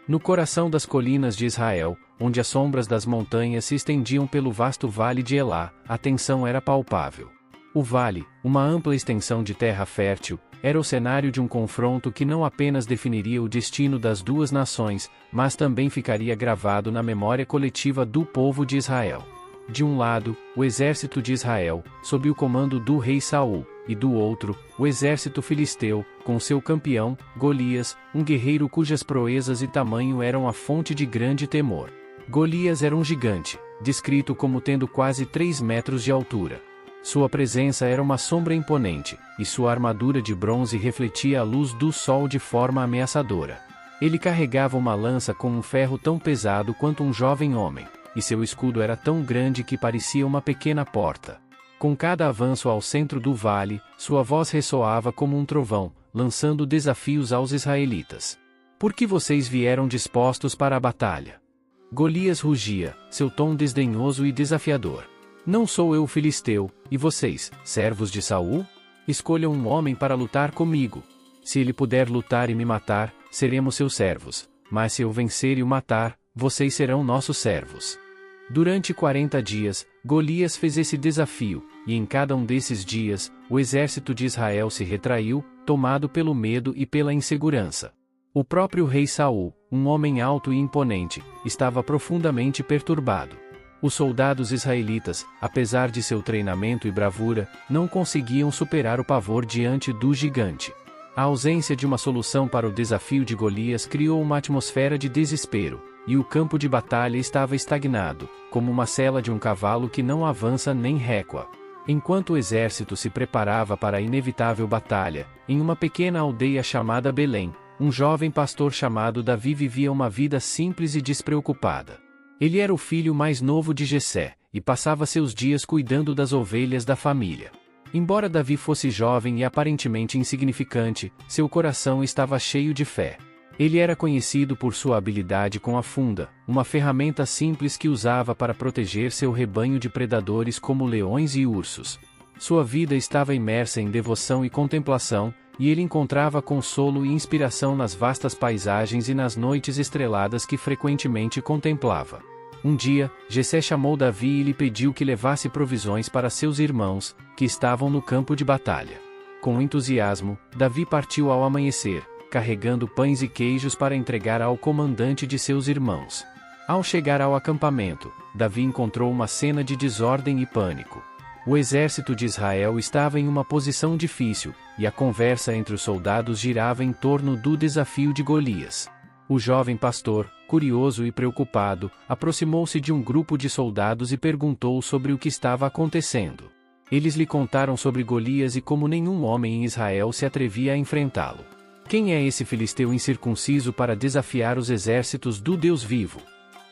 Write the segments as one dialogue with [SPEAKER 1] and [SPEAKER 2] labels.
[SPEAKER 1] No coração das colinas de Israel, onde as sombras das montanhas se estendiam pelo vasto vale de Elá, a tensão era palpável. O vale, uma ampla extensão de terra fértil, era o cenário de um confronto que não apenas definiria o destino das duas nações, mas também ficaria gravado na memória coletiva do povo de Israel. De um lado, o exército de Israel, sob o comando do rei Saul, e do outro, o exército filisteu, com seu campeão, Golias, um guerreiro cujas proezas e tamanho eram a fonte de grande temor. Golias era um gigante, descrito como tendo quase 3 metros de altura. Sua presença era uma sombra imponente, e sua armadura de bronze refletia a luz do sol de forma ameaçadora. Ele carregava uma lança com um ferro tão pesado quanto um jovem homem, e seu escudo era tão grande que parecia uma pequena porta. Com cada avanço ao centro do vale, sua voz ressoava como um trovão, lançando desafios aos israelitas. Por que vocês vieram dispostos para a batalha? Golias rugia, seu tom desdenhoso e desafiador. Não sou eu o filisteu, e vocês, servos de Saul? Escolham um homem para lutar comigo. Se ele puder lutar e me matar, seremos seus servos, mas se eu vencer e o matar, vocês serão nossos servos. Durante 40 dias, Golias fez esse desafio, e em cada um desses dias, o exército de Israel se retraiu, tomado pelo medo e pela insegurança. O próprio rei Saul, um homem alto e imponente, estava profundamente perturbado. Os soldados israelitas, apesar de seu treinamento e bravura, não conseguiam superar o pavor diante do gigante. A ausência de uma solução para o desafio de Golias criou uma atmosfera de desespero, e o campo de batalha estava estagnado, como uma sela de um cavalo que não avança nem recua. Enquanto o exército se preparava para a inevitável batalha, em uma pequena aldeia chamada Belém, um jovem pastor chamado Davi vivia uma vida simples e despreocupada. Ele era o filho mais novo de Jessé, e passava seus dias cuidando das ovelhas da família. Embora Davi fosse jovem e aparentemente insignificante, seu coração estava cheio de fé. Ele era conhecido por sua habilidade com a funda, uma ferramenta simples que usava para proteger seu rebanho de predadores como leões e ursos. Sua vida estava imersa em devoção e contemplação, e ele encontrava consolo e inspiração nas vastas paisagens e nas noites estreladas que frequentemente contemplava. Um dia, Jessé chamou Davi e lhe pediu que levasse provisões para seus irmãos, que estavam no campo de batalha. Com entusiasmo, Davi partiu ao amanhecer, carregando pães e queijos para entregar ao comandante de seus irmãos. Ao chegar ao acampamento, Davi encontrou uma cena de desordem e pânico. O exército de Israel estava em uma posição difícil, e a conversa entre os soldados girava em torno do desafio de Golias. O jovem pastor, curioso e preocupado, aproximou-se de um grupo de soldados e perguntou sobre o que estava acontecendo. Eles lhe contaram sobre Golias e como nenhum homem em Israel se atrevia a enfrentá-lo. Quem é esse filisteu incircunciso para desafiar os exércitos do Deus vivo?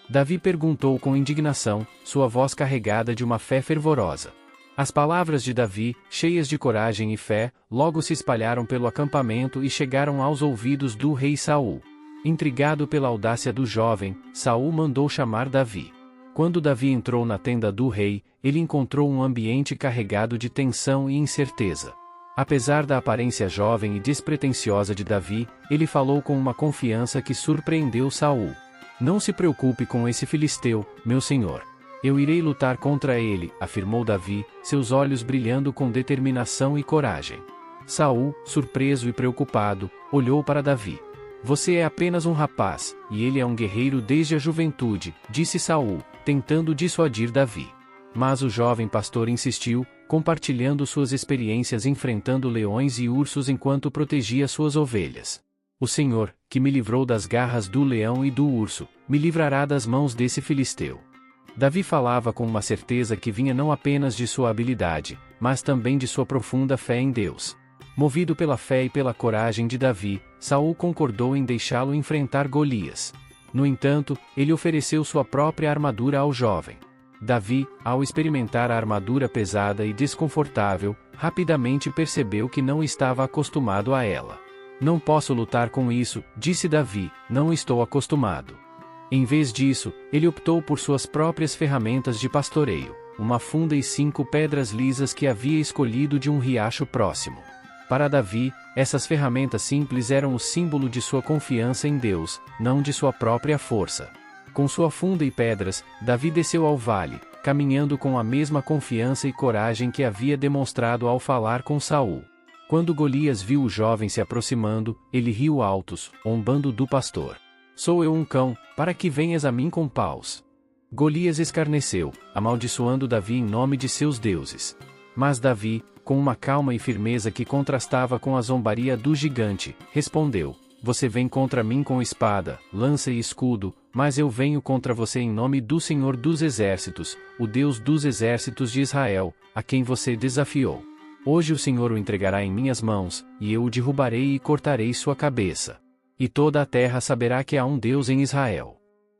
[SPEAKER 1] Davi perguntou com indignação, sua voz carregada de uma fé fervorosa. As palavras de Davi, cheias de coragem e fé, logo se espalharam pelo acampamento e chegaram aos ouvidos do rei Saul. Intrigado pela audácia do jovem, Saul mandou chamar Davi. Quando Davi entrou na tenda do rei, ele encontrou um ambiente carregado de tensão e incerteza. Apesar da aparência jovem e despretensiosa de Davi, ele falou com uma confiança que surpreendeu Saul. Não se preocupe com esse filisteu, meu senhor. Eu irei lutar contra ele, afirmou Davi, seus olhos brilhando com determinação e coragem. Saul, surpreso e preocupado, olhou para Davi. Você é apenas um rapaz, e ele é um guerreiro desde a juventude, disse Saul, tentando dissuadir Davi. Mas o jovem pastor insistiu, compartilhando suas experiências enfrentando leões e ursos enquanto protegia suas ovelhas. O Senhor, que me livrou das garras do leão e do urso, me livrará das mãos desse filisteu. Davi falava com uma certeza que vinha não apenas de sua habilidade, mas também de sua profunda fé em Deus. Movido pela fé e pela coragem de Davi, Saul concordou em deixá-lo enfrentar Golias. No entanto, ele ofereceu sua própria armadura ao jovem. Davi, ao experimentar a armadura pesada e desconfortável, rapidamente percebeu que não estava acostumado a ela. Não posso lutar com isso, disse Davi, não estou acostumado. Em vez disso, ele optou por suas próprias ferramentas de pastoreio, uma funda e 5 pedras lisas que havia escolhido de um riacho próximo. Para Davi, essas ferramentas simples eram o símbolo de sua confiança em Deus, não de sua própria força. Com sua funda e pedras, Davi desceu ao vale, caminhando com a mesma confiança e coragem que havia demonstrado ao falar com Saul. Quando Golias viu o jovem se aproximando, ele riu altos, zombando do pastor. Sou eu um cão, para que venhas a mim com paus? Golias escarneceu, amaldiçoando Davi em nome de seus deuses. Mas Davi, com uma calma e firmeza que contrastava com a zombaria do gigante, respondeu: Você vem contra mim com espada, lança e escudo, mas eu venho contra você em nome do Senhor dos Exércitos, o Deus dos Exércitos de Israel, a quem você desafiou. Hoje o Senhor o entregará em minhas mãos, e eu o derrubarei e cortarei sua cabeça. E toda a terra saberá que há um Deus em Israel.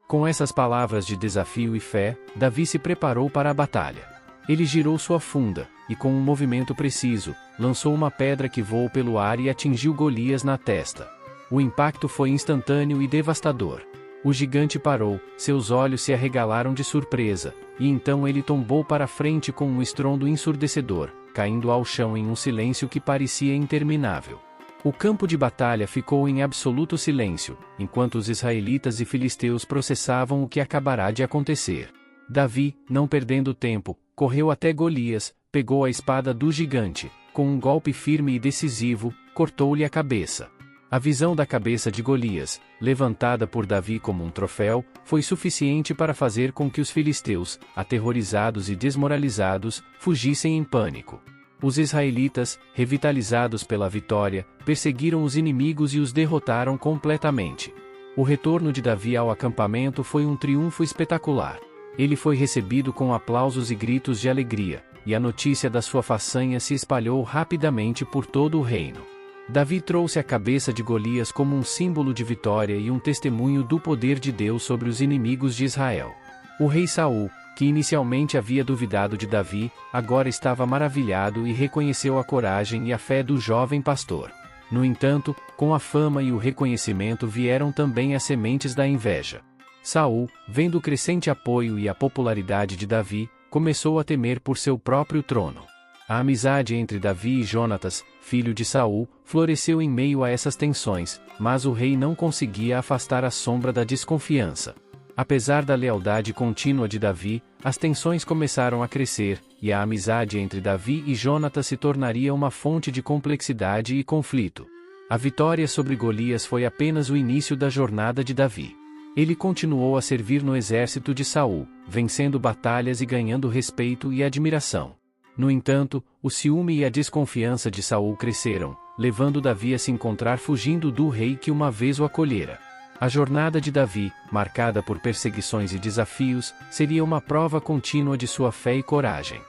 [SPEAKER 1] Com essas palavras de desafio e fé, Davi se preparou para a batalha. Ele girou sua funda, e com um movimento preciso, lançou uma pedra que voou pelo ar e atingiu Golias na testa. O impacto foi instantâneo e devastador. O gigante parou, seus olhos se arregalaram de surpresa, e então ele tombou para frente com um estrondo ensurdecedor, caindo ao chão em um silêncio que parecia interminável. O campo de batalha ficou em absoluto silêncio, enquanto os israelitas e filisteus processavam o que acabará de acontecer. Davi, não perdendo tempo, correu até Golias, pegou a espada do gigante, com um golpe firme e decisivo, cortou-lhe a cabeça. A visão da cabeça de Golias, levantada por Davi como um troféu, foi suficiente para fazer com que os filisteus, aterrorizados e desmoralizados, fugissem em pânico. Os israelitas, revitalizados pela vitória, perseguiram os inimigos e os derrotaram completamente. O retorno de Davi ao acampamento foi um triunfo espetacular. Ele foi recebido com aplausos e gritos de alegria, e a notícia da sua façanha se espalhou rapidamente por todo o reino. Davi trouxe a cabeça de Golias como um símbolo de vitória e um testemunho do poder de Deus sobre os inimigos de Israel. O rei Saul, que inicialmente havia duvidado de Davi, agora estava maravilhado e reconheceu a coragem e a fé do jovem pastor. No entanto, com a fama e o reconhecimento vieram também as sementes da inveja. Saul, vendo o crescente apoio e a popularidade de Davi, começou a temer por seu próprio trono. A amizade entre Davi e Jonatas, filho de Saul, floresceu em meio a essas tensões, mas o rei não conseguia afastar a sombra da desconfiança. Apesar da lealdade contínua de Davi, as tensões começaram a crescer, e a amizade entre Davi e Jonatas se tornaria uma fonte de complexidade e conflito. A vitória sobre Golias foi apenas o início da jornada de Davi. Ele continuou a servir no exército de Saul, vencendo batalhas e ganhando respeito e admiração. No entanto, o ciúme e a desconfiança de Saul cresceram, levando Davi a se encontrar fugindo do rei que uma vez o acolhera. A jornada de Davi, marcada por perseguições e desafios, seria uma prova contínua de sua fé e coragem.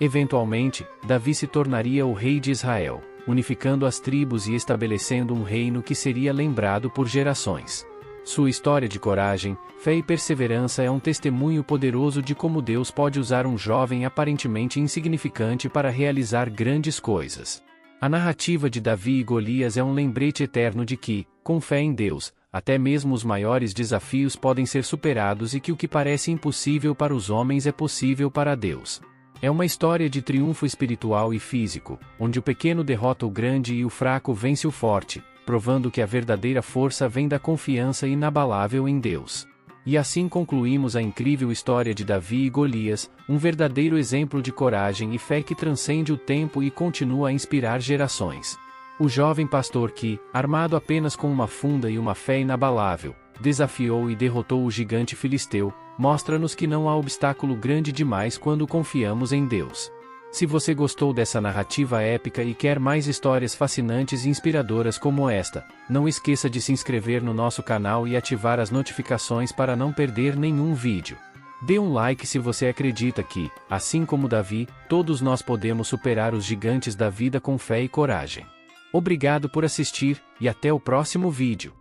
[SPEAKER 1] Eventualmente, Davi se tornaria o rei de Israel, unificando as tribos e estabelecendo um reino que seria lembrado por gerações. Sua história de coragem, fé e perseverança é um testemunho poderoso de como Deus pode usar um jovem aparentemente insignificante para realizar grandes coisas. A narrativa de Davi e Golias é um lembrete eterno de que, com fé em Deus, até mesmo os maiores desafios podem ser superados e que o que parece impossível para os homens é possível para Deus. É uma história de triunfo espiritual e físico, onde o pequeno derrota o grande e o fraco vence o forte, provando que a verdadeira força vem da confiança inabalável em Deus. E assim concluímos a incrível história de Davi e Golias, um verdadeiro exemplo de coragem e fé que transcende o tempo e continua a inspirar gerações. O jovem pastor que, armado apenas com uma funda e uma fé inabalável, desafiou e derrotou o gigante filisteu, mostra-nos que não há obstáculo grande demais quando confiamos em Deus. Se você gostou dessa narrativa épica e quer mais histórias fascinantes e inspiradoras como esta, não esqueça de se inscrever no nosso canal e ativar as notificações para não perder nenhum vídeo. Dê um like se você acredita que, assim como Davi, todos nós podemos superar os gigantes da vida com fé e coragem. Obrigado por assistir, e até o próximo vídeo.